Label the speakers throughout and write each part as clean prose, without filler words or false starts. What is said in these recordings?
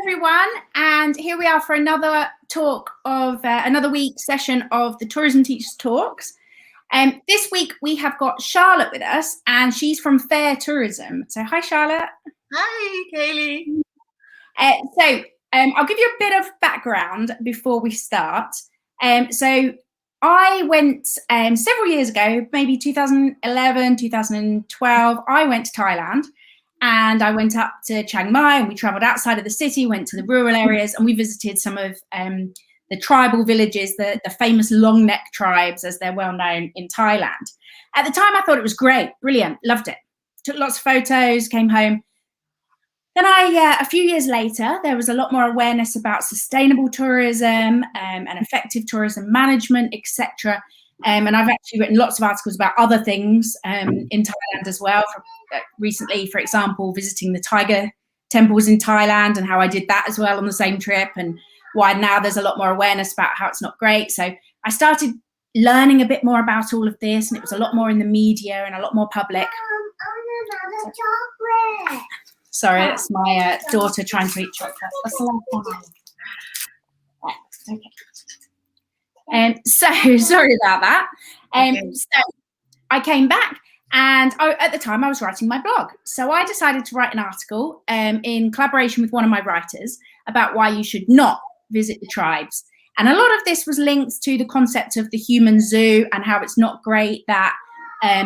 Speaker 1: everyone, and here we are for another talk of another week session of the Tourism Teachers Talks. This week we have got Charlotte with us, and she's from Fair Tourism. So hi, Charlotte.
Speaker 2: Hi, Kaylee.
Speaker 1: I'll give you a bit of background before we start. So I went several years ago, maybe 2011, 2012, I went to Thailand. And I went up to Chiang Mai, and we traveled outside of the city, went to the rural areas, and we visited some of the tribal villages, the famous long neck tribes, as they're well known in Thailand. At the time, I thought it was great, brilliant, loved it. Took lots of photos, came home. Then a few years later, there was a lot more awareness about sustainable tourism and effective tourism management, etc. And I've actually written lots of articles about other things in Thailand as well. Recently, for example, visiting the tiger temples in Thailand and how I did that as well on the same trip, and why now there's a lot more awareness about how it's not great. So I started learning a bit more about all of this, and it was a lot more in the media and a lot more public.
Speaker 2: I want another chocolate.
Speaker 1: Sorry, that's my daughter trying to eat chocolate. That's a long time. Okay. So sorry about that. So I came back. And at the time, I was writing my blog. So I decided to write an article in collaboration with one of my writers about why you should not visit the tribes. And a lot of this was linked to the concept of the human zoo and how it's not great that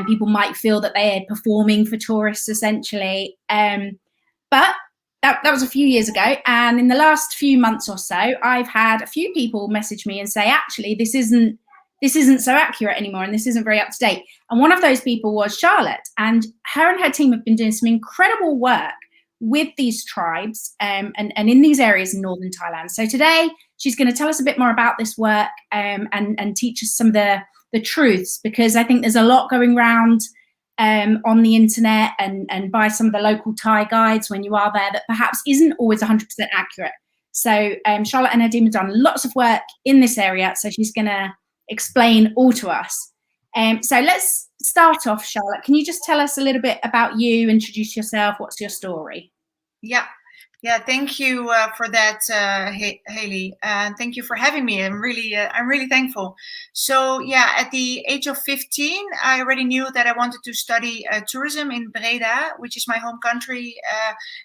Speaker 1: people might feel that they're performing for tourists, essentially. But that was a few years ago. And in the last few months or so, I've had a few people message me and say, actually, this isn't so accurate anymore, and this isn't very up to date. And one of those people was Charlotte, and her team have been doing some incredible work with these tribes and in these areas in northern Thailand. So today she's going to tell us a bit more about this work and teach us some of the truths, because I think there's a lot going around on the internet and by some of the local Thai guides when you are there that perhaps isn't always 100% accurate. So Charlotte and her team have done lots of work in this area, so she's going to explain all to us. So let's start off, Charlotte. Can you just tell us a little bit about you, introduce yourself, what's your story?
Speaker 2: Yeah, thank you for that, Haley. Thank you for having me. I'm really thankful. So yeah, at the age of 15, I already knew that I wanted to study tourism in Breda, which is my home country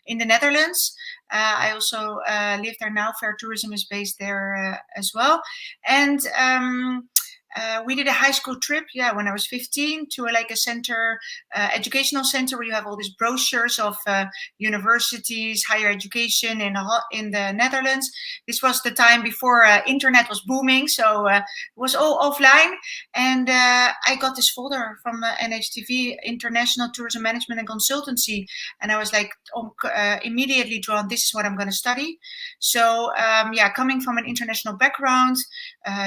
Speaker 2: in the Netherlands. I also live there now. Fair Tourism is based there as well. And we did a high school trip, when I was 15, to a center, educational center, where you have all these brochures of universities, higher education in the Netherlands. This was the time before internet was booming, so it was all offline. And I got this folder from NHTV, International Tourism Management and Consultancy, and I was like immediately drawn. This is what I'm going to study. So coming from an international background,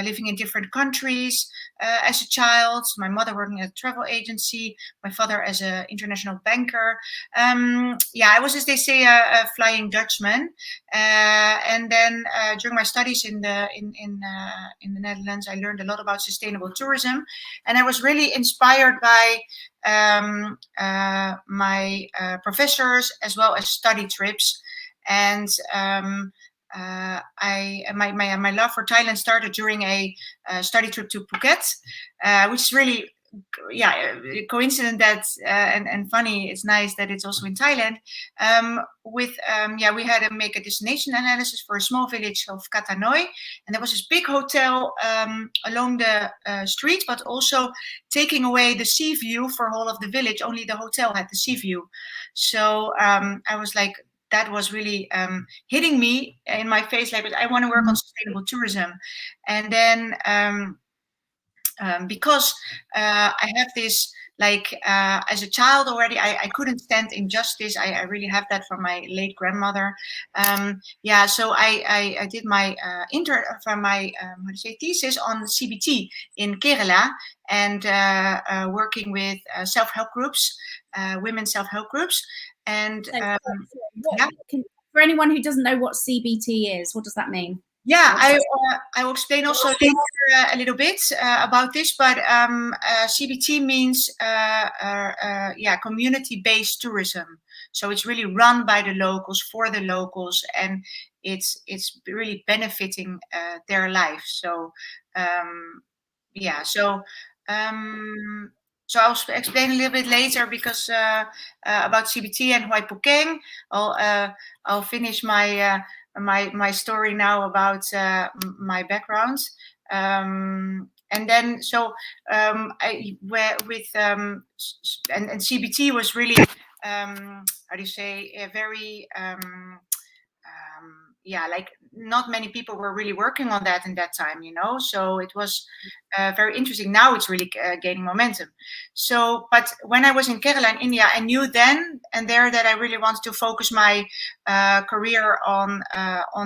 Speaker 2: living in different countries. As a child, my mother working at a travel agency, my father as an international banker. I was, as they say, a Flying Dutchman. And then during my studies in the Netherlands, I learned a lot about sustainable tourism, and I was really inspired by my professors as well as study trips. And my love for Thailand started during a study trip to Phuket, which is really coincident that and funny. It's nice that it's also in Thailand. We had to make a destination analysis for a small village of Katanoi, and there was this big hotel along the street, but also taking away the sea view for all of the village. Only the hotel had the sea view. So I was like, that was really hitting me in my face, like, I want to work on sustainable tourism. And then because I have this, as a child already, I couldn't stand injustice. I really have that from my late grandmother. So I did my thesis on CBT in Kerala, and working with self-help groups, women self-help groups. And
Speaker 1: for anyone who doesn't know what CBT is, what does that mean?
Speaker 2: Yeah, I will explain also later a little bit about this, but CBT means community-based tourism. So it's really run by the locals for the locals, and it's really benefiting their life. So so I'll explain a little bit later because about CBT and Hoi Pukeng. I'll finish my my story now about my background. And then and CBT was really how do you say, a very like not many people were really working on that in that time, so it was very interesting. Now it's really gaining momentum. So, but when I was in Kerala in India, I knew then and there that I really wanted to focus my career on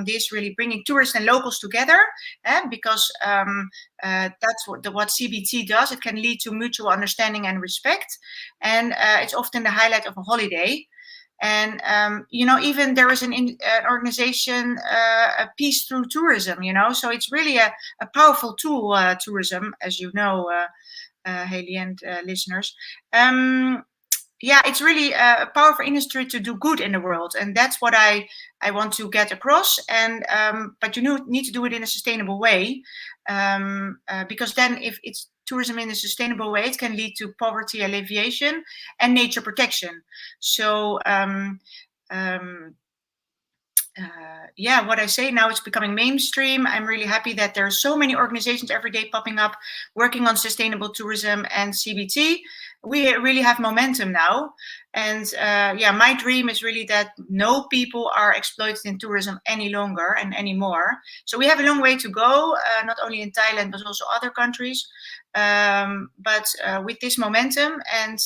Speaker 2: this, really bringing tourists and locals together, because that's what CBT does. It can lead to mutual understanding and respect, and it's often the highlight of a holiday. And even there is an organization, Peace Through Tourism, so it's really a powerful tool, tourism, as you know, Haley and listeners. It's really a powerful industry to do good in the world, and that's what I want to get across. And but you need to do it in a sustainable way, because then if it's tourism in a sustainable way, it can lead to poverty alleviation and nature protection. So what I say now, it's becoming mainstream. I'm really happy that there are so many organizations every day popping up working on sustainable tourism and CBT. We really have momentum now. And my dream is really that no people are exploited in tourism any longer and anymore. So we have a long way to go, not only in Thailand, but also other countries. But with this momentum and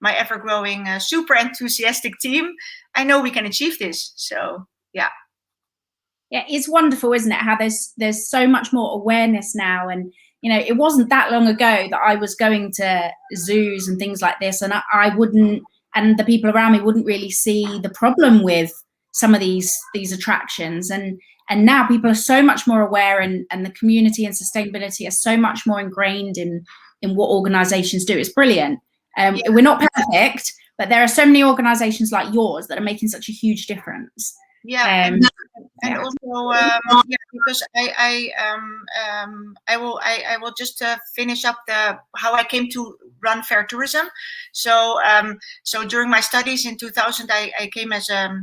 Speaker 2: my ever-growing, super enthusiastic team, I know we can achieve this. So, yeah.
Speaker 1: Yeah, it's wonderful, isn't it? How there's so much more awareness now. And it wasn't that long ago that I was going to zoos and things like this, and I wouldn't, and the people around me wouldn't really see the problem with some of these attractions. And now people are so much more aware, and the community and sustainability are so much more ingrained in what organizations do. It's brilliant. We're not perfect, but there are so many organizations like yours that are making such a huge difference.
Speaker 2: And also because I will just finish up how I came to run Fair Tourism. So during my studies in 2000, I came as a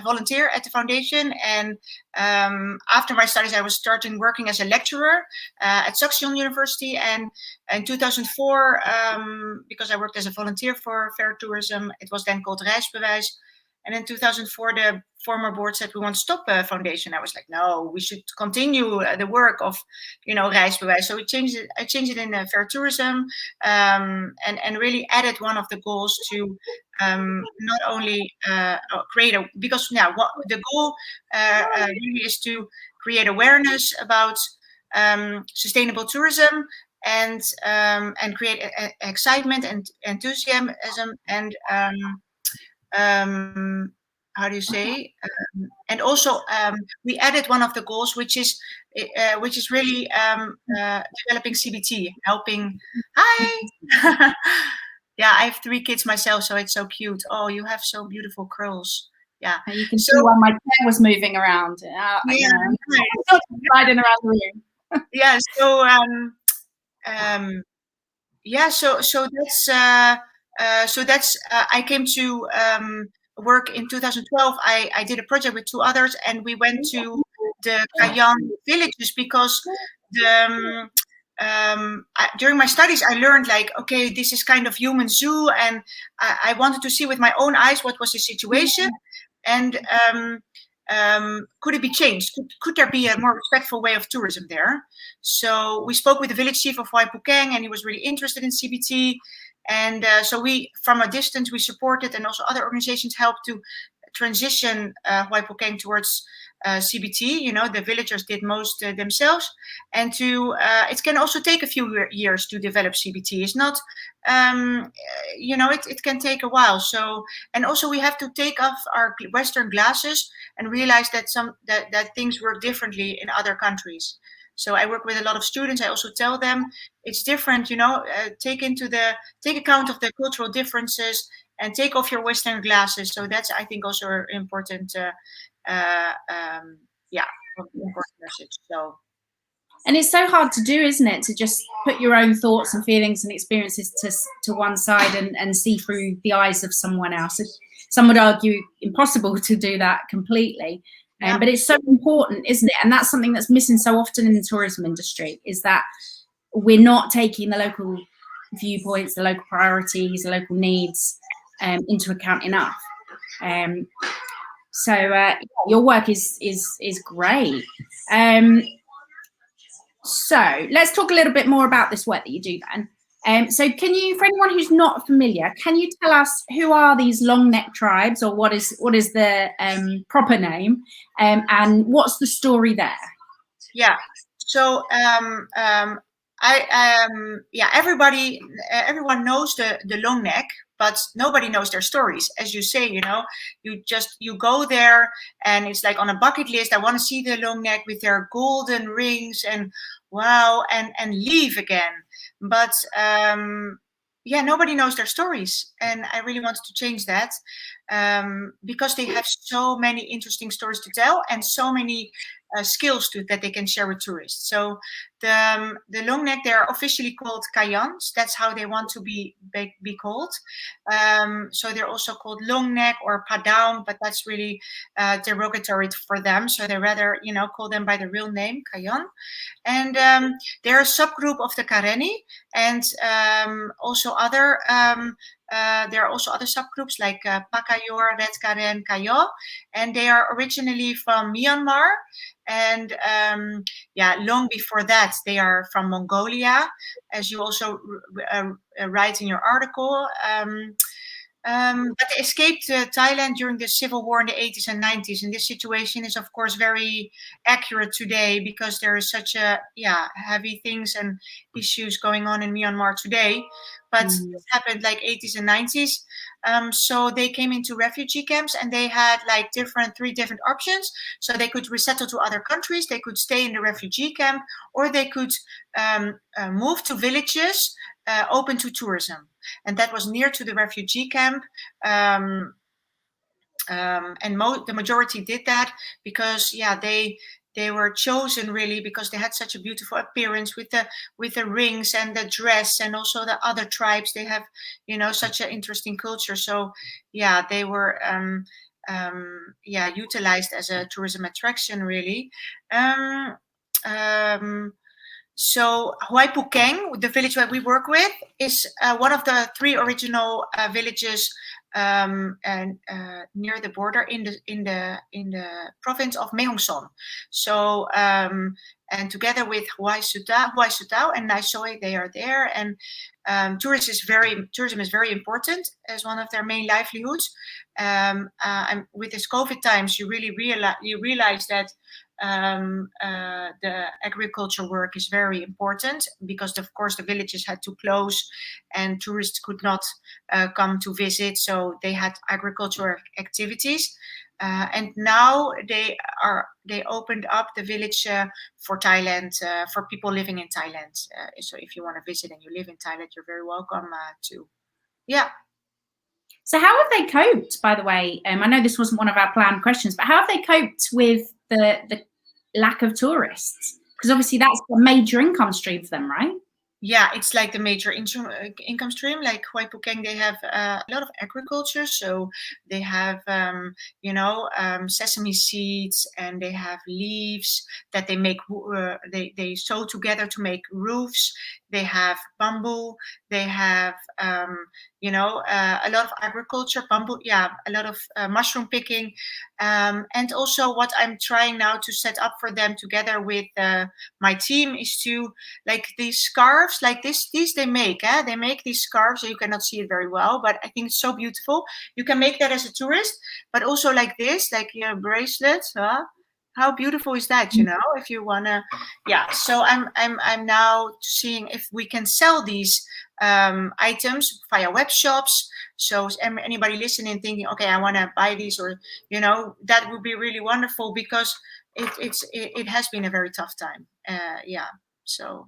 Speaker 2: volunteer at the foundation, and after my studies I was starting working as a lecturer at Saxion University. And in 2004, because I worked as a volunteer for Fair Tourism, it was then called Reisbewijs. And in 2004, the former board said, we want to stop the foundation. I was like, no, we should continue the work of, Reisbewijs. So I changed it in Fair Tourism, and really added one of the goals to not only create because now what the goal really is to create awareness about sustainable tourism, and create excitement and enthusiasm, and how do you say? And also, we added one of the goals, which is really developing CBT, helping. Hi. Yeah, I have 3 kids myself, so it's so cute. Oh, you have so beautiful curls. Yeah.
Speaker 1: You can see why my chair was moving around. Sliding around the room.
Speaker 2: Yeah. So so that's I came to work in 2012. I did a project with 2 others, and we went to the Kayan villages because during my studies I learned, like, okay, this is kind of human zoo, and I wanted to see with my own eyes what was the situation, and could it be changed? Could there be a more respectful way of tourism there? So we spoke with the village chief of Hoi Pukeng, and he was really interested in CBT. And so we, from a distance, we supported, and also other organizations helped to transition Hoi Pukeng towards CBT. The villagers did most themselves, and it can also take a few years to develop CBT. It's not, it can take a while. So, and also we have to take off our Western glasses and realize that that things work differently in other countries. So I work with a lot of students. I also tell them it's different, take account of the cultural differences and take off your Western glasses. So that's, I think, also an important, important message. So.
Speaker 1: And it's so hard to do, isn't it? To just put your own thoughts and feelings and experiences to one side and see through the eyes of someone else. Some would argue impossible to do that completely. But it's so important, isn't it? And that's something that's missing so often in the tourism industry, is that we're not taking the local viewpoints, the local priorities, the local needs into account enough. Your work is great. So let's talk a little bit more about this work that you do then. So can you, for anyone who's not familiar, can you tell us who are these long neck tribes, or what is the proper name, and what's the story there?
Speaker 2: Yeah. So everyone knows the long neck, but nobody knows their stories. As you say, you go there and it's like on a bucket list. I want to see the long neck with their golden rings and wow, and leave again. But nobody knows their stories, and I really wanted to change that, because they have so many interesting stories to tell and so many skills that they can share with tourists. So the long neck, they are officially called Kayans. That's how they want to be called. So they're also called long neck or Padang, but that's really derogatory for them. So they rather, call them by the real name, Kayan. And they're a subgroup of the Kareni, and also other. There are also other subgroups like Pakayor, Red Karen, Kayo, and they are originally from Myanmar. And long before that, they are from Mongolia, as you also write in your article. But they escaped Thailand during the civil war in the 80s and 90s. And this situation is, of course, very accurate today, because there is such heavy things and issues going on in Myanmar today. But it happened like 80s and 90s. So they came into refugee camps, and they had like three different options. So they could resettle to other countries, they could stay in the refugee camp, or they could move to villages open to tourism. And that was near to the refugee camp. And the majority did that because, they were chosen really because they had such a beautiful appearance with the rings and the dress, and also the other tribes. They have, such an interesting culture. So, they were utilized as a tourism attraction really. So Huaypukeng, the village that we work with, is one of the three original villages near the border in the province of Mae Hong Son. So and together with Huay Sutao and Nai Soy, they are there. And tourism is very important as one of their main livelihoods. And with this COVID times, you really realize that the agriculture work is very important, because of course the villages had to close and tourists could not come to visit, so they had agricultural activities. And now they opened up the village for Thailand, for people living in Thailand. So if you want to visit and you live in Thailand, you're very welcome to. Yeah.
Speaker 1: So how have they coped, by the way? I know this wasn't one of our planned questions, but how have they coped with the lack of tourists? Because obviously that's a major income stream for them, right?
Speaker 2: Yeah, it's like the major income stream. Like Huaypukeng, they have a lot of agriculture. So they have, sesame seeds, and they have leaves that they make. They sew together to make roofs. They have bamboo. They have, a lot of agriculture, bamboo. Yeah, a lot of mushroom picking, and also what I'm trying now to set up for them together with my team is to, like, these scarves, like these they make. They make these scarves, so you cannot see it very well, but I think it's so beautiful. You can make that as a tourist, but also like this, like bracelets. How beautiful is that? You know, if you wanna, yeah. So I'm now seeing if we can sell these items via web shops. So anybody listening thinking, okay, I want to buy these, or you know, that would be really wonderful, because it has been a very tough time. Yeah. So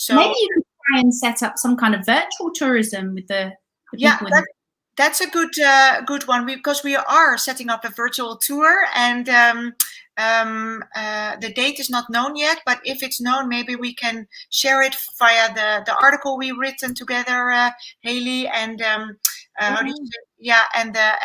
Speaker 1: Maybe you could try and set up some kind of virtual tourism with the people in.
Speaker 2: That's a good one, because we are setting up a virtual tour, and the date is not known yet. But if it's known, maybe we can share it via the article we written together, Haley, and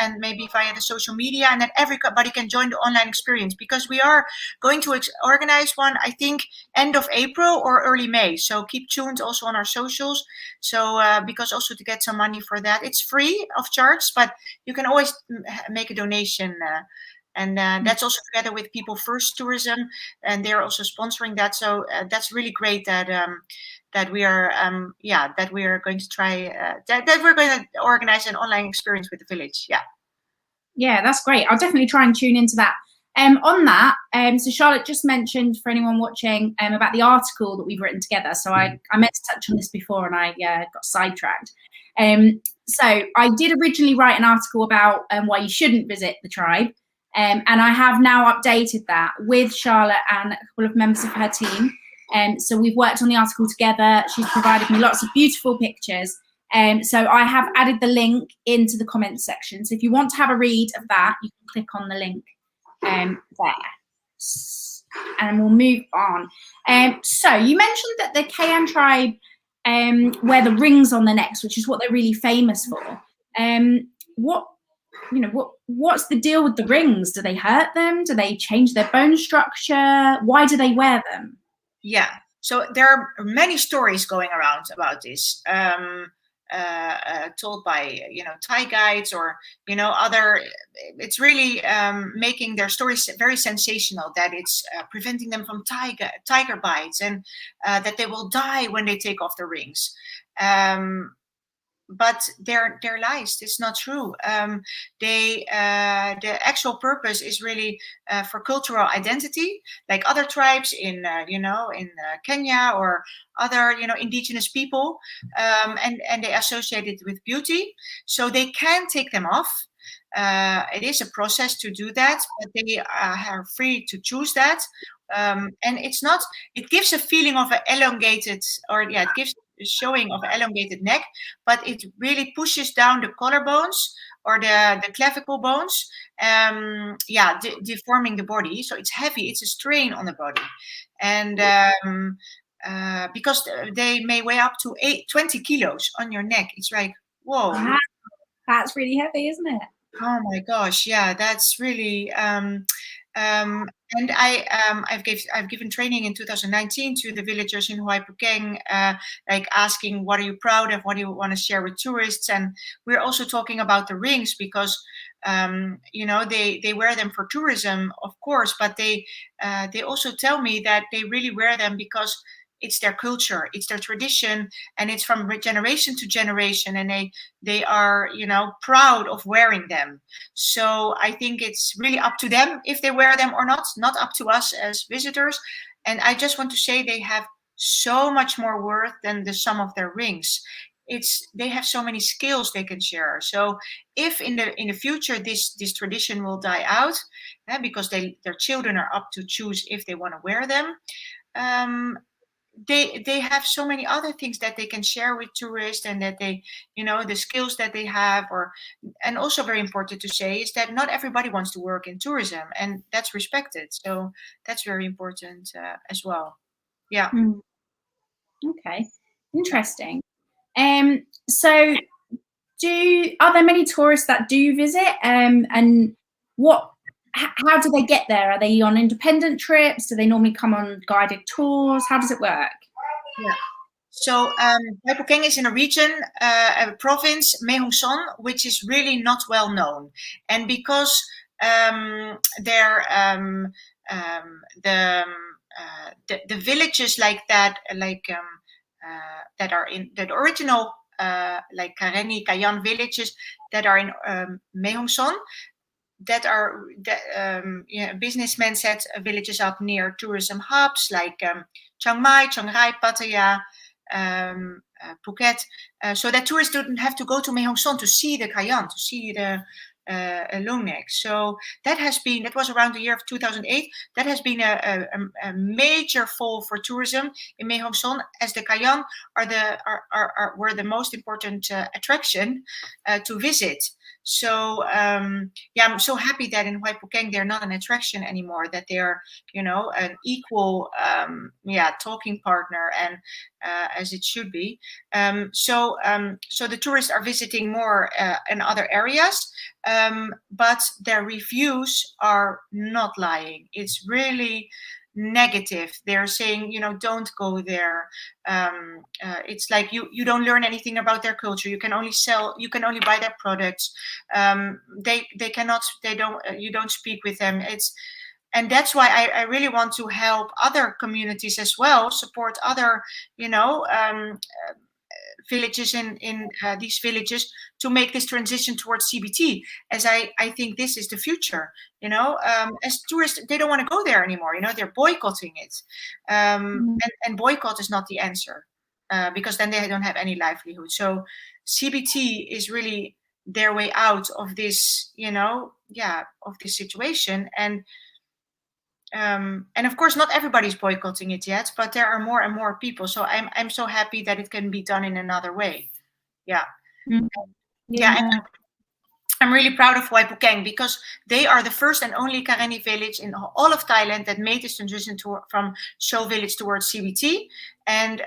Speaker 2: and maybe via the social media, and then everybody can join the online experience, because we are going to organize one, I think, end of April or early May. So keep tuned also on our socials. So because also to get some money for that, it's free of charge, but you can always make a donation. And that's also together with People First Tourism, and they're also sponsoring that. So that's really great that that we are that we are going to try that we're going to organize an online experience with the village. Yeah,
Speaker 1: that's great. I'll definitely try and tune into that. On that, so Charlotte just mentioned, for anyone watching, about the article that we've written together. So I meant to touch on this before, and I got sidetracked. So I did originally write an article about why you shouldn't visit the tribe. And I have now updated that with Charlotte and a couple of members of her team. So we've worked on the article together. She's provided me lots of beautiful pictures. So I have added the link into the comments section. So if you want to have a read of that, you can click on the link there. And we'll move on. So you mentioned that the Kayan tribe wear the rings on their necks, which is what they're really famous for. What's the deal with the rings? Do they hurt them? Do they change their bone structure? Why do they wear them?
Speaker 2: Yeah, so there are many stories going around about this, told by Thai guides or other. It's really making their stories very sensational, that it's preventing them from tiger bites, and that they will die when they take off the rings. But they're lies. It's not true. The actual purpose is really for cultural identity, like other tribes in Kenya or other indigenous people, and they associate it with beauty. So they can take them off. It is a process to do that, but they are free to choose that. And it's not. It gives a feeling of an elongated, it gives showing of elongated neck, but it really pushes down the collarbones or the clavicle bones, deforming the body. So it's heavy, it's a strain on the body. And because they may weigh up to 20 kilos on your neck. It's like, whoa.
Speaker 1: Wow. That's really heavy, isn't it?
Speaker 2: Oh my gosh, yeah, that's really and I've given training in 2019 to the villagers in Huay Pukeng, like asking, what are you proud of? What do you want to share with tourists? And we're also talking about the rings, because they wear them for tourism, of course, but they also tell me that they really wear them because it's their culture, it's their tradition, and it's from generation to generation, and they are proud of wearing them. So I think it's really up to them if they wear them or not up to us as visitors. And I just want to say they have so much more worth than the sum of their rings. They have so many skills they can share. So if in the future this tradition will die out, because their children are up to choose if they want to wear them, they have so many other things that they can share with tourists, and that they the skills that they have. And also very important to say is that not everybody wants to work in tourism, and that's respected. So that's very important as well. Yeah.
Speaker 1: Okay, interesting. So are there many tourists that do visit, and how do they get there? Are they on independent trips? Do they normally come on guided tours? How does it work?
Speaker 2: Yeah. So Huay Pukeng is in a region, a province, Mae Hong Son, which is really not well known. And because they're the villages like that, that are in the original like Kareni, Kayan villages that are in Mae Hong Son, businessmen set villages up near tourism hubs like Chiang Mai, Chiang Rai, Pattaya, Phuket, so that tourists don't have to go to Mae Hong Son to see the Kayan, to see the long neck. So that was around the year of 2008. That has been a major fall for tourism in Mae Hong Son, as the Kayan were the most important attraction to visit. So I'm so happy that in Hoi Phuket they're not an attraction anymore, that they're an equal talking partner, and as it should be. So the tourists are visiting more in other areas, but their reviews are not lying. It's really negative. They're saying, don't go there. It's like you don't learn anything about their culture. You can only buy their products. You don't speak with them. And that's why I really want to help other communities as well, support other, villages in these villages to make this transition towards CBT, as I think this is the future. As tourists, they don't want to go there anymore. They're boycotting it, and boycott is not the answer, because then they don't have any livelihood. So CBT is really their way out of this, of this situation. And of course, not everybody's boycotting it yet, but there are more and more people. So I'm so happy that it can be done in another way. Yeah. And I'm really proud of Hoi Phuket, because they are the first and only Karenni village in all of Thailand that made this transition from show village towards CBT. And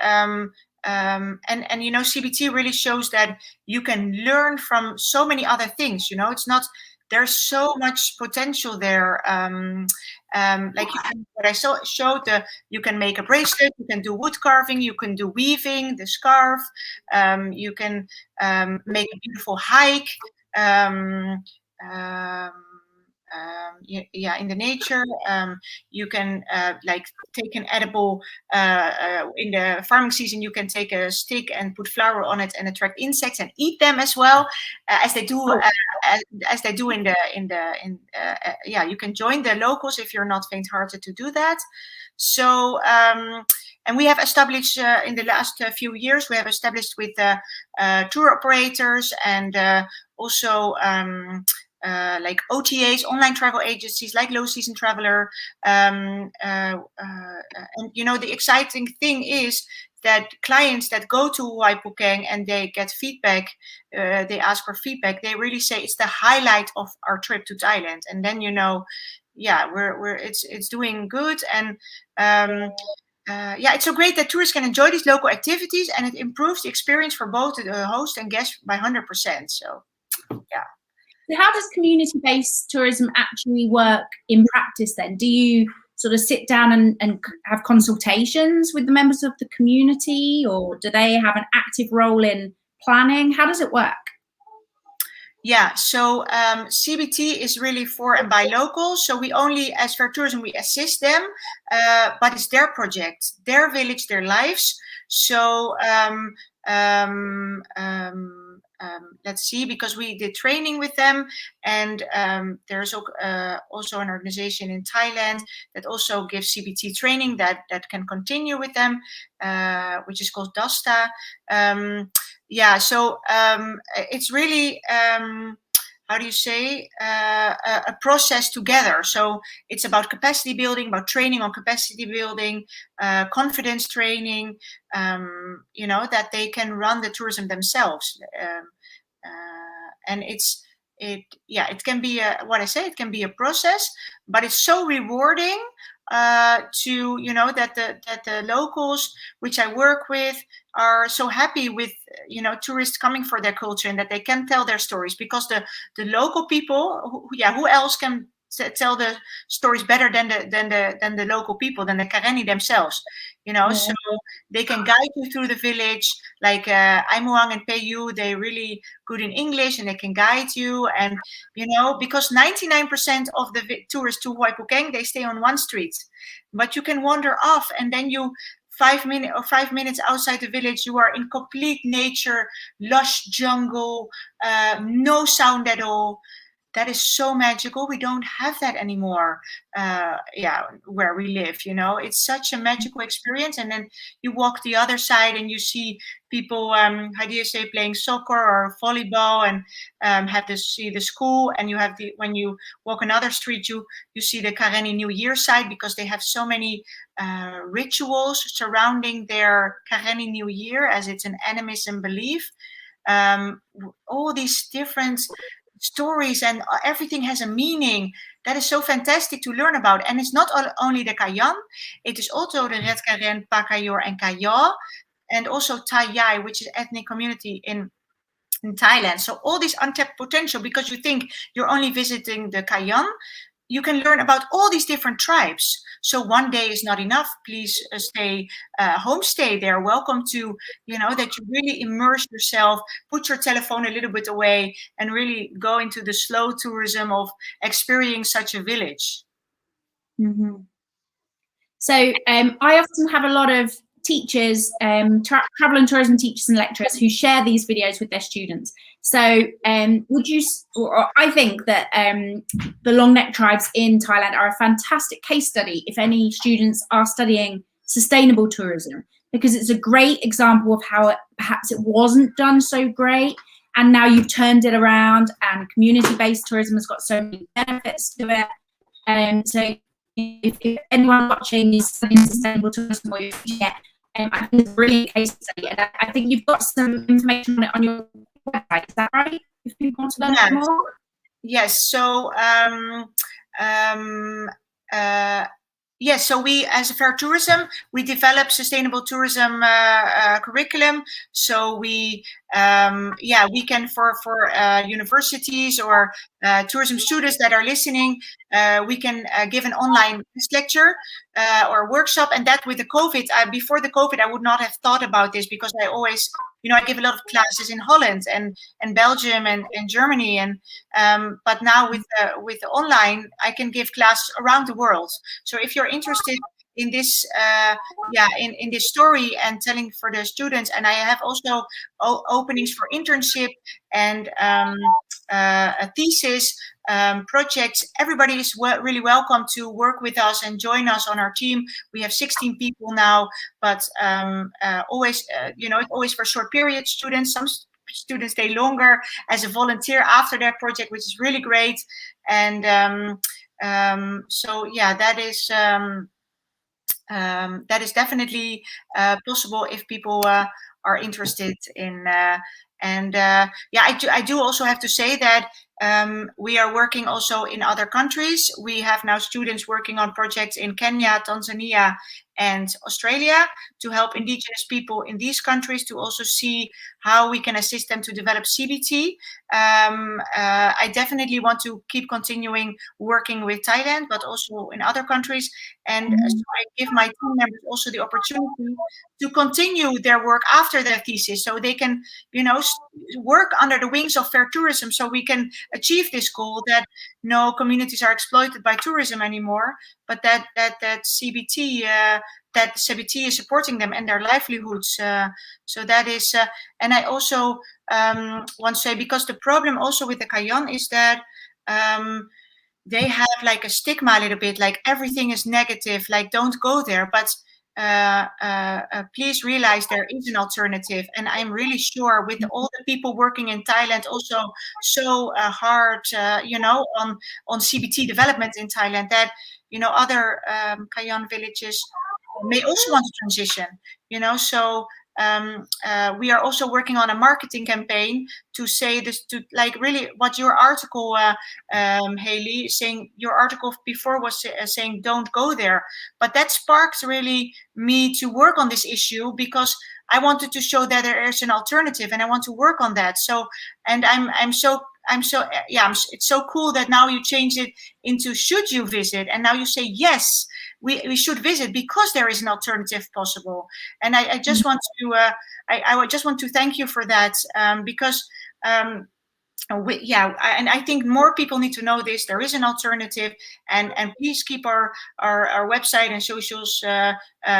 Speaker 2: CBT really shows that you can learn from so many other things. It's not. There's so much potential there. Like what I showed, you can make a bracelet, you can do wood carving, you can do weaving, the scarf, you can make a beautiful hike, in the nature. You can take an edible, in the farming season, you can take a stick and put flour on it and attract insects and eat them as well, as they do you can join the locals if you're not faint-hearted to do that. So and we have established in the last few years, we have established with tour operators and also like OTAs, online travel agencies, like Low Season Traveler. And the exciting thing is that clients that go to Hoi Phuket and they get feedback, they ask for feedback, they really say it's the highlight of our trip to Thailand. And then it's doing good. And it's so great that tourists can enjoy these local activities, and it improves the experience for both the host and guests by 100%. So yeah.
Speaker 1: So how does community-based tourism actually work in practice then? Do you sort of sit down and have consultations with the members of the community, or do they have an active role in planning? How does it work?
Speaker 2: Yeah, so CBT is really for and by locals. So we only, as Fair Tourism, we assist them, but it's their project, their village, their lives. So let's see, because we did training with them, and there's also an organization in Thailand that also gives CBT training that can continue with them, which is called DASTA. So it's really how do you say, a process together. So it's about capacity building, about training on capacity building, confidence training, that they can run the tourism themselves. And it can be it can be a process, but it's so rewarding that the locals which I work with are so happy with tourists coming for their culture, and that they can tell their stories, because the local people, who else can tell the stories better than the local people, than the Karenni themselves, so they can guide you through the village, like Aimuang and Peyu, they're really good in English, and they can guide you. And because 99% of the tourists to Hoi Phuket, they stay on one street, but you can wander off, and then 5 minutes outside the village, you are in complete nature, lush jungle, no sound at all. that is so magical. We don't have that anymore. Where we live, it's such a magical experience. And then you walk the other side and you see people, how do you say, playing soccer or volleyball, and have to see the school. And you have when you walk another street, you see the Karenni New Year side, because they have so many rituals surrounding their Karenni New Year, as it's an animism belief. All these different stories, and everything has a meaning. That is so fantastic to learn about. And it's not only the Kayan, it is also the Red Karen, Pakayor, and Kaya, and also Thai Yai, which is ethnic community in Thailand. So all this untapped potential, because you think you're only visiting the Kayan, you can learn about all these different tribes. So one day is not enough. Please stay homestay. They're welcome to, that you really immerse yourself, put your telephone a little bit away, and really go into the slow tourism of experiencing such a village.
Speaker 1: Mm-hmm. So I often have a lot of teachers, travel and tourism teachers and lecturers, who share these videos with their students. So I think that the long neck tribes in Thailand are a fantastic case study if any students are studying sustainable tourism, because it's a great example of how perhaps it wasn't done so great, and now you've turned it around, and community-based tourism has got so many benefits to it. So if anyone watching is studying sustainable tourism, or I think it's a brilliant case study, and I think you've got some information on it on your website. Is that right? If people want to learn more.
Speaker 2: Yes. So yes, so we, as a Fair Tourism, we develop sustainable tourism curriculum. So we can for universities or tourism students that are listening, we can give an online lecture or workshop. And that with the COVID, before the COVID, I would not have thought about this, because I always, I give a lot of classes in Holland and Belgium and Germany, and but now with the online, I can give classes around the world. So if you're interested in this, in this story and telling for the students, and I have also openings for internship and a thesis projects. Everybody is really welcome to work with us and join us on our team. We have 16 people now, but always, it's always for short period students. Some students stay longer as a volunteer after their project, which is really great. And so yeah, that is definitely possible if people are interested in. I do also have to say that we are working also in other countries. We have now students working on projects in Kenya, Tanzania, and Australia to help indigenous people in these countries to also see how we can assist them to develop CBT. I definitely want to keep continuing working with Thailand, but also in other countries. And so I give my team members also the opportunity to continue their work after their thesis, so they can, work under the wings of Fair Tourism, so we can achieve this goal that no communities are exploited by tourism anymore, but that CBT is supporting them and their livelihoods. So that is, and I also want to say, because the problem also with the Kayan is that they have like a stigma a little bit, like everything is negative, like don't go there. But please realize there is an alternative, and I'm really sure with all the people working in Thailand also so hard, on CBT development in Thailand, that other Kayan villages may also want to transition. So we are also working on a marketing campaign to say this, to like really what your article, Haley, saying your article before was saying don't go there, but that sparked really me to work on this issue, because I wanted to show that there is an alternative, and I want to work on that. So, and it's so cool that now you change it into should you visit, and now you say yes, we should visit because there is an alternative possible. And I just want to I just want to thank you for that, because and I think more people need to know this. There is an alternative, and please keep our website and socials,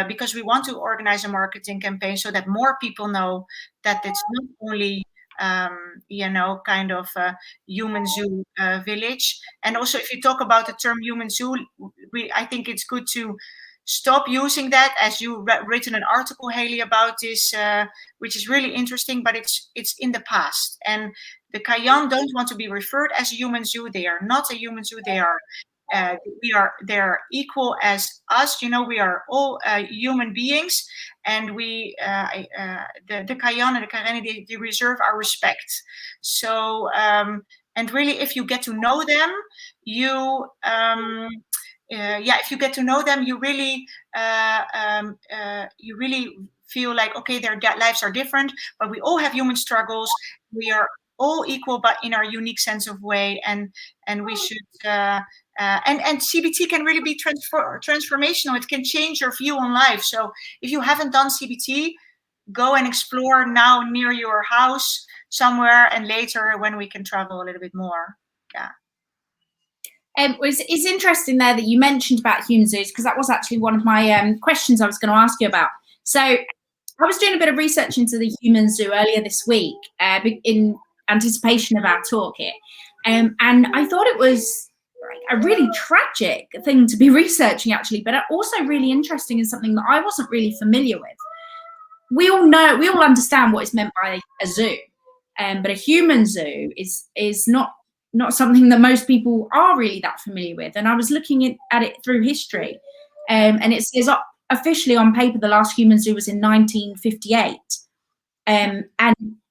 Speaker 2: because we want to organize a marketing campaign so that more people know that it's not only kind of human zoo village. And also, if you talk about the term human zoo, I think it's good to stop using that, as you written an article, Haley, about this, which is really interesting, but it's in the past. And the Kayan don't want to be referred as a human zoo. They are not a human zoo. They're equal as us. We are all human beings, and the Kayan and the Karenni, they reserve our respect. So and really, if you get to know them, if you get to know them, you really feel like, okay, their lives are different, but we all have human struggles. We are all equal, but in our unique sense of way, and we should. And CBT can really be transformational. It can change your view on life. So if you haven't done CBT, go and explore now near your house somewhere, and later when we can travel a little bit more. Yeah.
Speaker 1: It's interesting there that you mentioned about human zoos, because that was actually one of my questions I was going to ask you about. So I was doing a bit of research into the human zoo earlier this week in anticipation of our talk here. And I thought it was a really tragic thing to be researching, actually, but also really interesting and something that I wasn't really familiar with. We all understand what is meant by a zoo, but a human zoo is not something that most people are really that familiar with. And I was looking at it through history, and it says officially on paper the last human zoo was in 1958.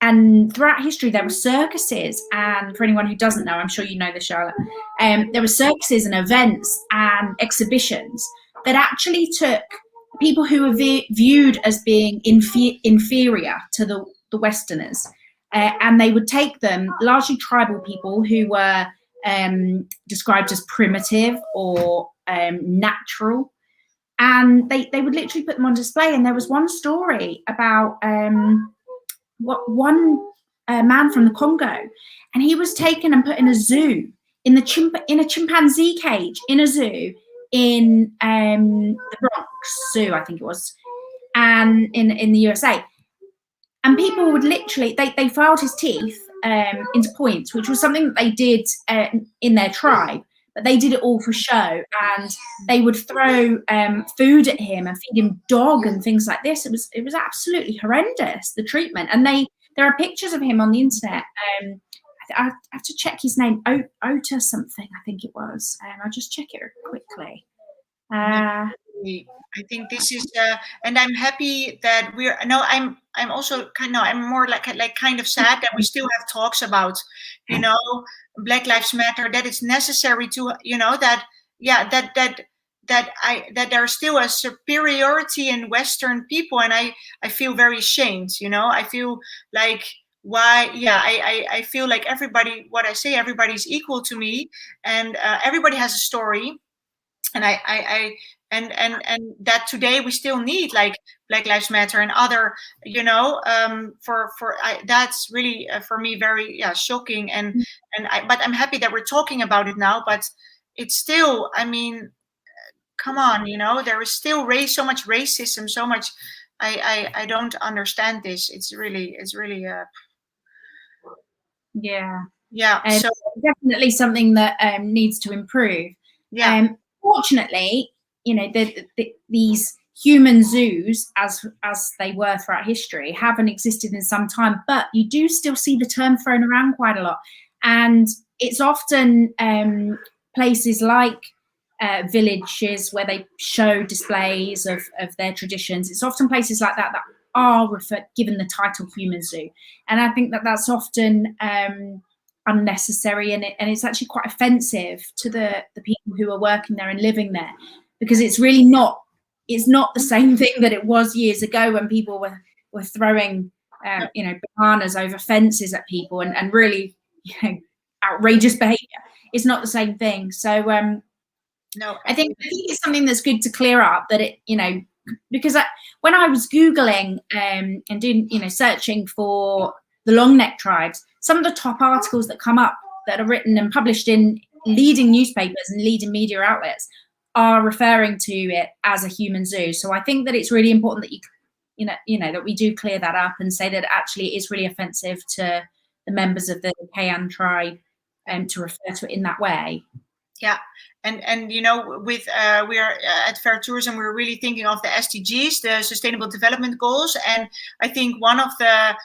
Speaker 1: And throughout history there were circuses, and for anyone who doesn't know, I'm sure you know this, Charlotte, there were circuses and events and exhibitions that actually took people who were viewed as being inferior to the Westerners, and they would take them, largely tribal people who were described as primitive or natural, and they would literally put them on display. And there was one story about one man from the Congo, and he was taken and put in a zoo, in a chimpanzee cage in a zoo in the Bronx Zoo, I think it was, and in the USA. And people would literally, they filed his teeth into points, which was something that they did in their tribe, but they did it all for show. And they would throw food at him and feed him dog and things like this. It was absolutely horrendous, the treatment. And there are pictures of him on the internet. I have to check his name, Ota something, I think it was. I'll just check it quickly.
Speaker 2: I think this is, and I'm happy that I'm also I'm more like kind of sad that we still have talks about, Black Lives Matter, that it's necessary to, that there's still a superiority in Western people, and I feel very ashamed, I feel like, I feel like everybody's equal to me, and everybody has a story. And and that today we still need, like, Black Lives Matter and other, that's really for me very shocking, but I'm happy that we're talking about it now. But it's still, I mean, come on, there is still so much racism, so much. I don't understand this. It's really
Speaker 1: so definitely something that needs to improve. Fortunately, these human zoos, as they were throughout history, haven't existed in some time, but you do still see the term thrown around quite a lot. And it's often places like villages where they show displays of their traditions. It's often places like that are given the title human zoo. And I think that that's often unnecessary, and it's actually quite offensive to the people who are working there and living there, because it's really not the same thing that it was years ago when people were throwing bananas over fences at people and really outrageous behavior. It's not the same thing. So
Speaker 2: no,
Speaker 1: I think it's something that's good to clear up, that it, because when I was Googling and doing searching for the long neck tribes, some of the top articles that come up that are written and published in leading newspapers and leading media outlets are referring to it as a human zoo. So I think that it's really important that that we do clear that up and say that actually it is really offensive to the members of the Kayan tribe to refer to it in that way.
Speaker 2: Yeah, and with we are at Fair Tourism, we're really thinking of the SDGs, the Sustainable Development Goals, and I think one of the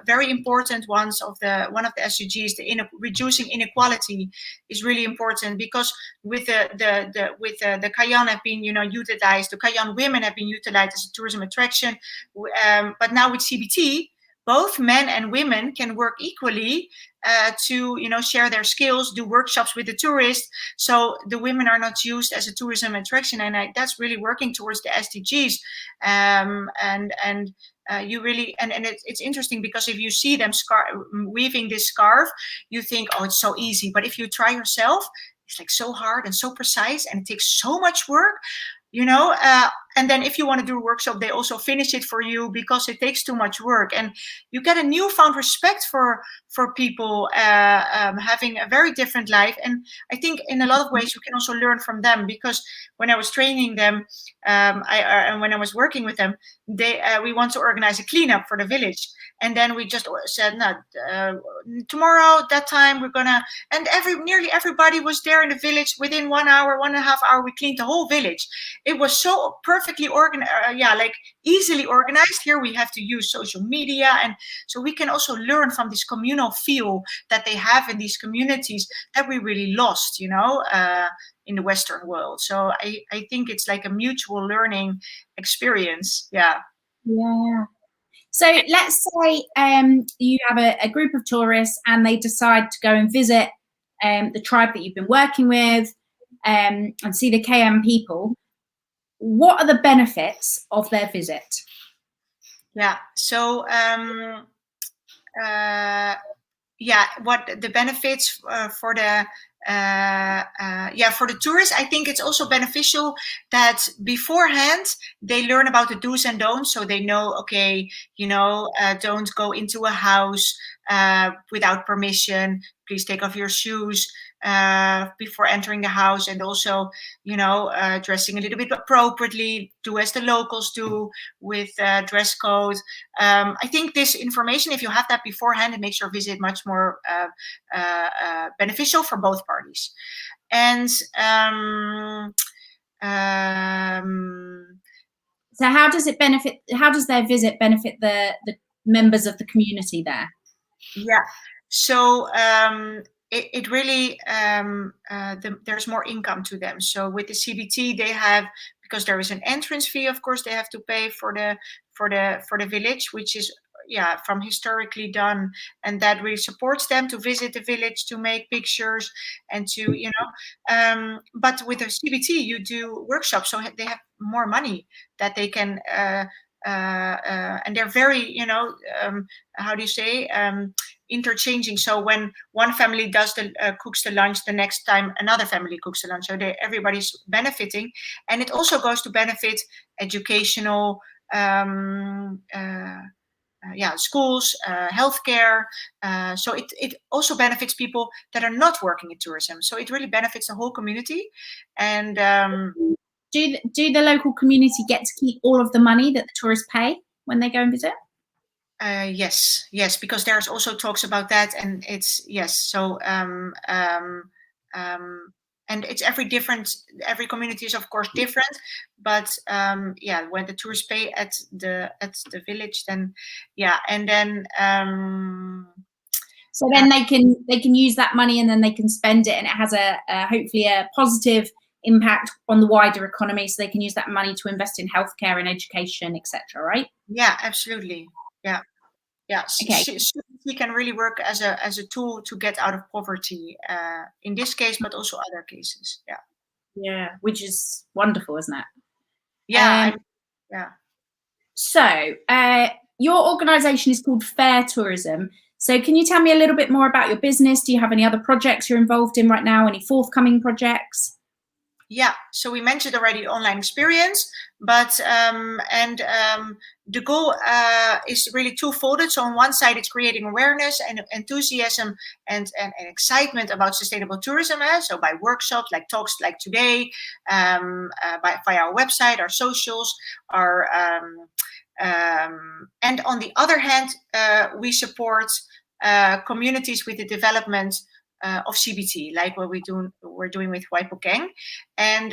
Speaker 2: very important ones of one of the SDGs, reducing inequality, is really important, because with the Kayan have been utilized, the Kayan women have been utilized as a tourism attraction, but now with CBT, both men and women can work equally to share their skills, do workshops with the tourists, so the women are not used as a tourism attraction, and that's really working towards the SDGs. You really it's interesting, because if you see them weaving this scarf, you think, oh, it's so easy, but if you try yourself, it's like so hard and so precise, and it takes so much work. And then if you want to do a workshop, they also finish it for you, because it takes too much work, and you get a newfound respect for people having a very different life. And I think in a lot of ways you can also learn from them, because when I was training them, and when I was working with them, we want to organize a cleanup for the village, and then we just said, no, tomorrow that time we're gonna, and nearly everybody was there in the village. Within 1 hour, 1.5 hours, we cleaned the whole village. It was so perfectly organized, like easily organized. Here we have to use social media, and so we can also learn from this communal feel that they have in these communities that we really lost, in the Western world. So I think it's like a mutual learning experience. Yeah.
Speaker 1: So let's say you have a group of tourists and they decide to go and visit the tribe that you've been working with and see the Kayan people. What are the benefits of their visit?
Speaker 2: Yeah, so what the benefits for the tourists, I think it's also beneficial that beforehand they learn about the do's and don'ts, so they know, okay, don't go into a house without permission. Please take off your shoes before entering the house, and also dressing a little bit appropriately, do as the locals do with dress code. I think this information, if you have that beforehand, it makes your visit much more beneficial for both parties. And
Speaker 1: so how does their visit benefit the members of the community there?
Speaker 2: Yeah, so it really there's more income to them. So with the CBT, they have, because there is an entrance fee, of course, they have to pay for the village, which is from historically done, and that really supports them to visit the village, to make pictures, and to but with the CBT you do workshops, so they have more money that they can and they're very how do you say, interchanging. So when one family does cooks the lunch, the next time another family cooks the lunch, so everybody's benefiting. And it also goes to benefit educational schools, healthcare. So it also benefits people that are not working in tourism. So it really benefits the whole community. And
Speaker 1: do the local community get to keep all of the money that the tourists pay when they go and visit?
Speaker 2: Yes, because there's also talks about that, and it's so and it's every community is of course different, but when the tourists pay at the village, then and then
Speaker 1: so then they can use that money, and then they can spend it, and it has a hopefully a positive impact on the wider economy, so they can use that money to invest in healthcare and education, etc. Right?
Speaker 2: Yeah, absolutely. Yeah. Okay. She can really work as a tool to get out of poverty in this case, but also other cases.
Speaker 1: Yeah, which is wonderful, isn't it?
Speaker 2: Yeah.
Speaker 1: So your organization is called Fair Tourism. So can you tell me a little bit more about your business? Do you have any other projects you're involved in right now? Any forthcoming projects?
Speaker 2: Yeah, so we mentioned already online experience, but the goal is really twofold. So on one side, it's creating awareness and enthusiasm and excitement about sustainable tourism. So by workshops, like talks like today, via our website, our socials, our and on the other hand, we support communities with the development of CBT, like what we're doing with Waipokeng. And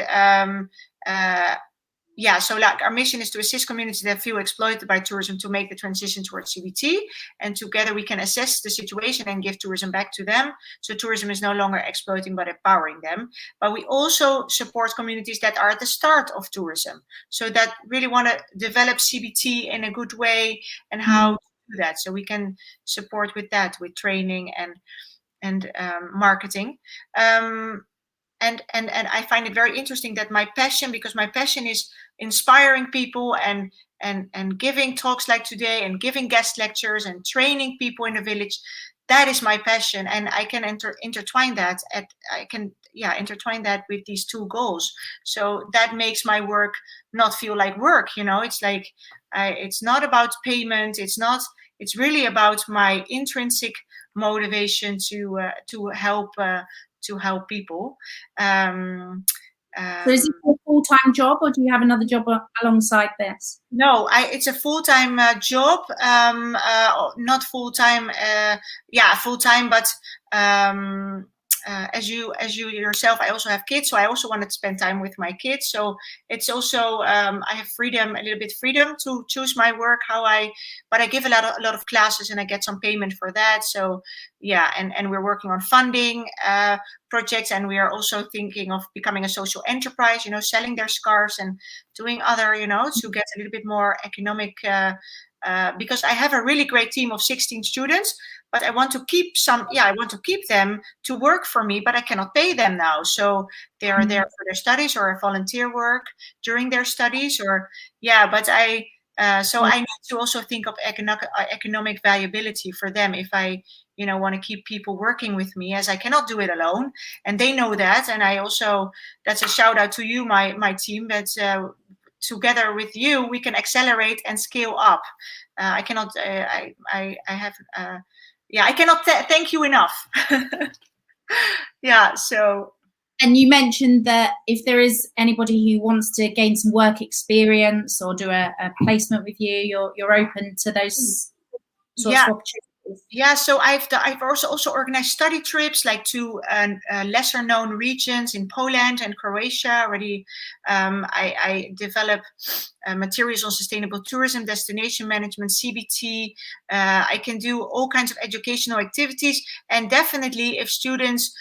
Speaker 2: so like our mission is to assist communities that feel exploited by tourism to make the transition towards CBT. And together we can assess the situation and give tourism back to them. So tourism is no longer exploiting, but empowering them. But we also support communities that are at the start of tourism. So that really want to develop CBT in a good way and how to do that. So we can support with that, with training and marketing. And I find it very interesting that my passion is inspiring people and giving talks like today and giving guest lectures and training people in the village. That is my passion, and I can intertwine that. Intertwine that with these two goals. So that makes my work not feel like work. It's like it's not about payment. It's really about my intrinsic motivation to help people.
Speaker 1: So is it a full-time job, or do you have another job alongside this?
Speaker 2: No, it's a full-time job. Not full-time. Full-time, but as you yourself, I also have kids, so I also wanted to spend time with my kids. So it's also I have freedom to choose my work but I give a lot of classes and I get some payment for that. So yeah, and we're working on funding projects, and we are also thinking of becoming a social enterprise, selling their scarves and doing other, to get a little bit more economic, because I have a really great team of 16 students, but I want to keep them to work for me, but I cannot pay them now. So they are there for their studies or volunteer work during their studies, but I need to also think of economic viability for them if I want to keep people working with me, as I cannot do it alone, and they know that. And I also, that's a shout out to you, my team, that together with you we can accelerate and scale up. I cannot thank you enough. So.
Speaker 1: And you mentioned that if there is anybody who wants to gain some work experience or do a placement with you, you're open to those sorts of opportunities.
Speaker 2: Yeah, so I've also organized study trips, like to lesser known regions in Poland and Croatia already. I develop materials on sustainable tourism, destination management, CBT. I can do all kinds of educational activities, and definitely if students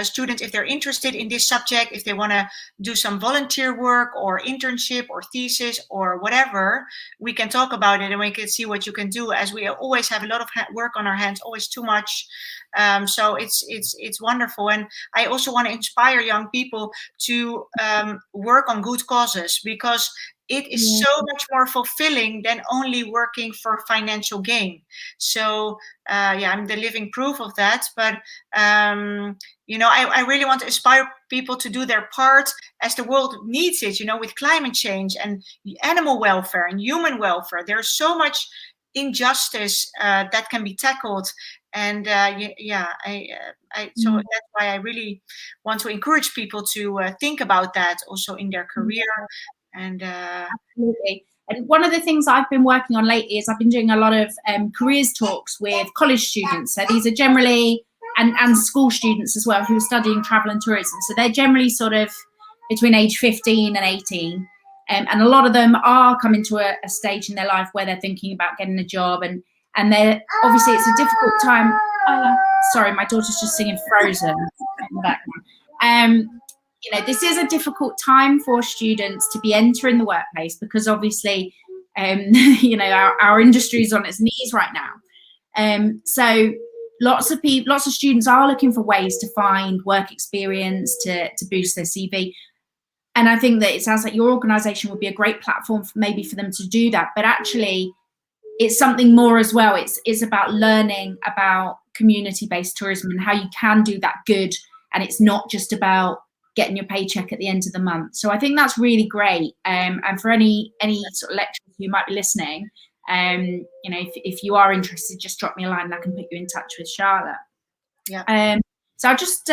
Speaker 2: students, if they're interested in this subject, if they want to do some volunteer work or internship or thesis or whatever, we can talk about it and we can see what you can do, as we always have a lot of work on our hands, always too much. So it's wonderful. And I also want to inspire young people to work on good causes, because it is so much more fulfilling than only working for financial gain. So I'm the living proof of that. But I really want to inspire people to do their part, as the world needs it, with climate change and animal welfare and human welfare. There's so much injustice that can be tackled. And so that's why I really want to encourage people to think about that also in their career. And
Speaker 1: absolutely. And one of the things I've been working on lately is I've been doing a lot of careers talks with college students. So these are generally, and school students as well, who are studying travel and tourism. So they're generally sort of between age 15 and 18. And a lot of them are coming to a stage in their life where they're thinking about getting a job, and they're obviously, it's a difficult time. Sorry, my daughter's just singing Frozen in the background. This is a difficult time for students to be entering the workplace, because obviously, our industry is on its knees right now. So lots of students are looking for ways to find work experience to boost their CV. And I think that it sounds like your organisation would be a great platform for them to do that. But actually, it's something more as well. It's about learning about community-based tourism and how you can do that good, and it's not just about getting your paycheck at the end of the month. So I think that's really great. And for any sort of lecturers who might be listening, if you are interested, just drop me a line and I can put you in touch with Charlotte.
Speaker 2: Yeah.
Speaker 1: So I'll just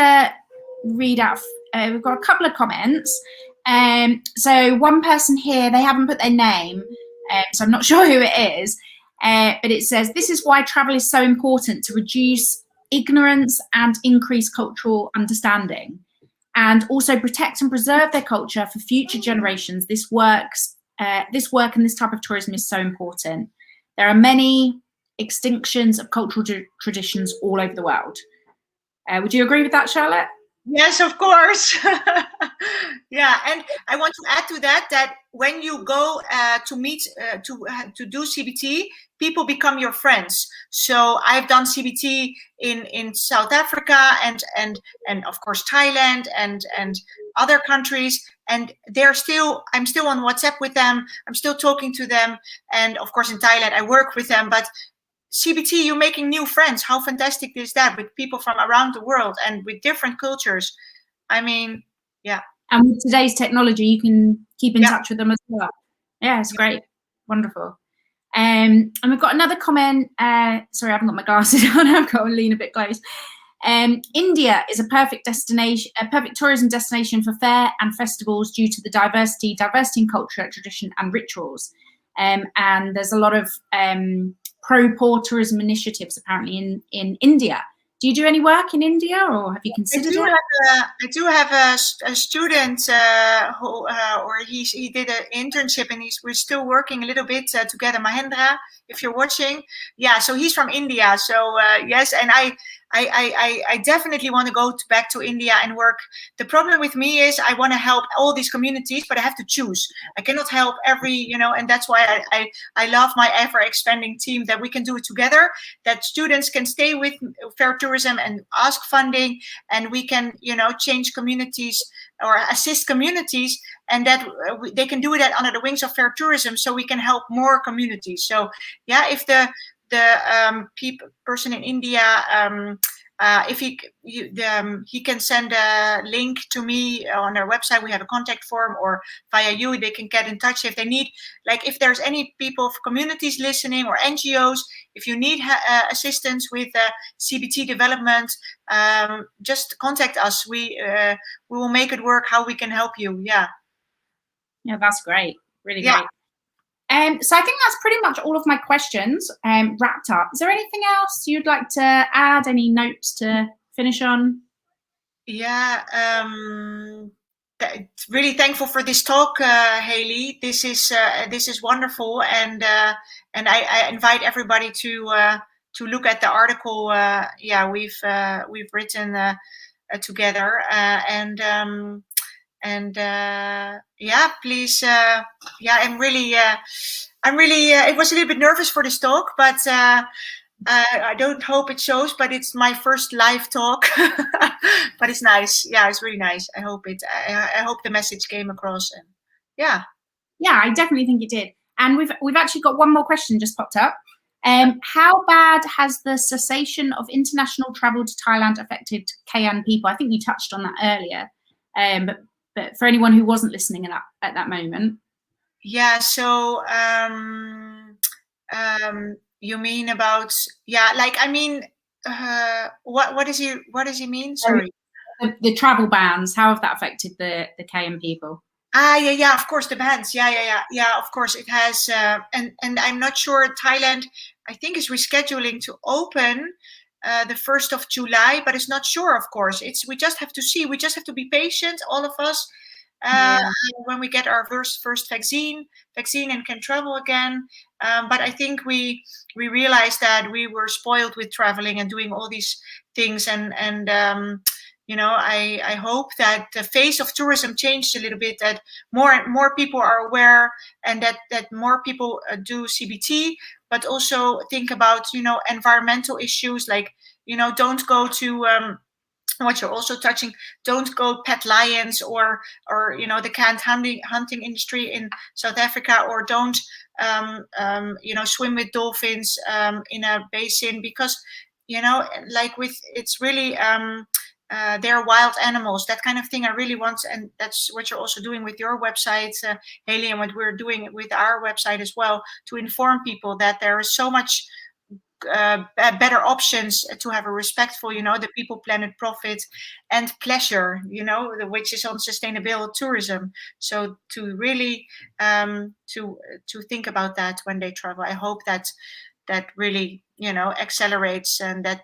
Speaker 1: read out. We've got a couple of comments. So one person here, they haven't put their name, so I'm not sure who it is, but it says, this is why travel is so important, to reduce ignorance and increase cultural understanding, and also protect and preserve their culture for future generations. This work and this type of tourism is so important. There are many extinctions of cultural traditions all over the world. Would you agree with that, Charlotte?
Speaker 2: Yes, of course. Yeah, and I want to add to that when you go to meet to do CBT, people become your friends. So I've done CBT in South Africa and of course Thailand and other countries, and I'm still on WhatsApp with them. I'm still talking to them, and of course in Thailand I work with them, but CBT, you're making new friends. How fantastic is that, with people from around the world and with different cultures? I mean, yeah.
Speaker 1: And with today's technology, you can keep in touch with them as well. Yeah, it's great. Wonderful. And we've got another comment. Sorry, I haven't got my glasses on. I've got to lean a bit close. India is a perfect destination, a perfect tourism destination for fair and festivals due to the diversity in culture, tradition, and rituals. And there's a lot of pro-poor tourism initiatives apparently in India. Do you do any work in India, or have you considered it?
Speaker 2: I do have a student he did an internship, and we're still working a little bit together. Mahendra, if you're watching, yeah. So he's from India. So yes, and I definitely want to go back to India and work. The problem with me is I want to help all these communities, but I have to choose. I cannot help every, and that's why I love my ever expanding team, that we can do it together, that students can stay with Fair Tourism and ask funding, and we can, change communities or assist communities, and that they can do that under the wings of Fair Tourism, so we can help more communities. So yeah, if the person in India, if he can send a link to me on our website. We have a contact form, or via you, they can get in touch if they need, like if there's any people, communities listening, or NGOs, if you need assistance with CBT development, just contact us. We will make it work how we can help you. Yeah,
Speaker 1: that's great. Really great. So I think that's pretty much all of my questions wrapped up. Is there anything else you'd like to add? Any notes to finish on?
Speaker 2: Yeah, really thankful for this talk, Haley. This is wonderful, and I invite everybody to look at the article. We've written together, please, I'm really it was a little bit nervous for this talk, but I don't hope it shows, but it's my first live talk. But it's nice. Yeah, it's really nice. I hope the message came across, and yeah,
Speaker 1: I definitely think it did. And we've actually got one more question just popped up. How bad has the cessation of international travel to Thailand affected Kayan people? I think you touched on that earlier, but for anyone who wasn't listening at that moment.
Speaker 2: Yeah, so you mean about, what does he mean? Sorry.
Speaker 1: The travel bans, how have that affected the Kayan people?
Speaker 2: Yeah, of course, the bans. Yeah, of course it has. And I'm not sure, Thailand, I think, is rescheduling to open the 1st of July, but it's not sure, of course. We just have to see. We just have to be patient, all of us, when we get our first vaccine and can travel again. But I think we realized that we were spoiled with traveling and doing all these things, and I hope that the face of tourism changed a little bit, that more people are aware, and that more people do CBT, but also think about, environmental issues, like, don't go to what you're also touching, don't go pet lions or the canned hunting industry in South Africa, or don't swim with dolphins in a basin, because you know, like with, it's really, they're wild animals, that kind of thing. I really want, and that's what you're also doing with your website, Haley, and what we're doing with our website as well, to inform people that there is so much better options to have a respectful, you know, the people, planet, profit, and pleasure, you know, which is on sustainable tourism. So to really to think about that when they travel. I hope that that really, you know, accelerates, and that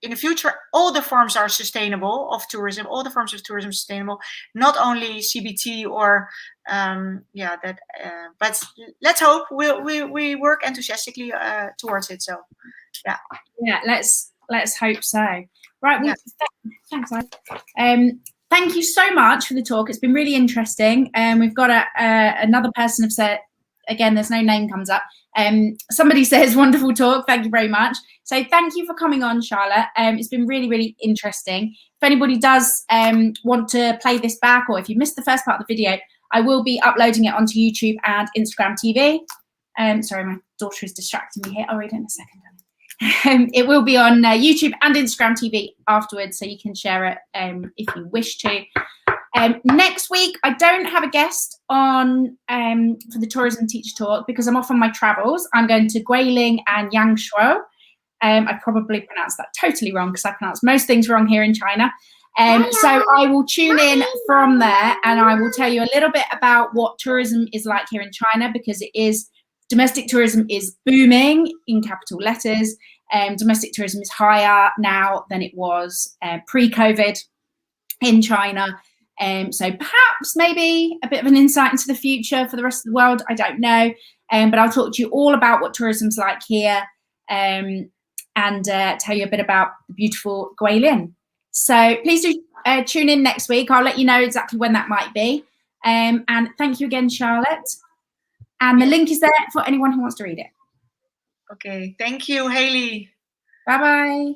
Speaker 2: in the future all the forms are sustainable of tourism, all the forms of tourism sustainable, not only CBT or yeah, that but let's hope we work enthusiastically towards it. So yeah,
Speaker 1: let's hope so. Right, well,
Speaker 2: yeah.
Speaker 1: thanks. Thank you so much for the talk. It's been really interesting. We've got another person have said, again, there's no name comes up. Somebody says, wonderful talk. Thank you very much. So thank you for coming on, Charlotte. It's been really, really interesting. If anybody does want to play this back, or if you missed the first part of the video, I will be uploading it onto YouTube and Instagram TV. Sorry, my daughter is distracting me here. I'll read it in a second. It will be on YouTube and Instagram TV afterwards, so you can share it if you wish to. Next week, I don't have a guest on for the Tourism Teacher Talk because I'm off on my travels. I'm going to Guilin and Yangshuo. I probably pronounced that totally wrong because I pronounce most things wrong here in China. So I will tune in from there, and I will tell you a little bit about what tourism is like here in China, because it is, domestic tourism is booming in capital letters. Domestic tourism is higher now than it was pre-COVID in China. So perhaps maybe a bit of an insight into the future for the rest of the world. I don't know. But I'll talk to you all about what tourism's like here, and tell you a bit about the beautiful Guilin. So please do tune in next week. I'll let you know exactly when that might be. And thank you again, Charlotte. And the link is there for anyone who wants to read it.
Speaker 2: Okay, thank you, Haley.
Speaker 1: Bye-bye.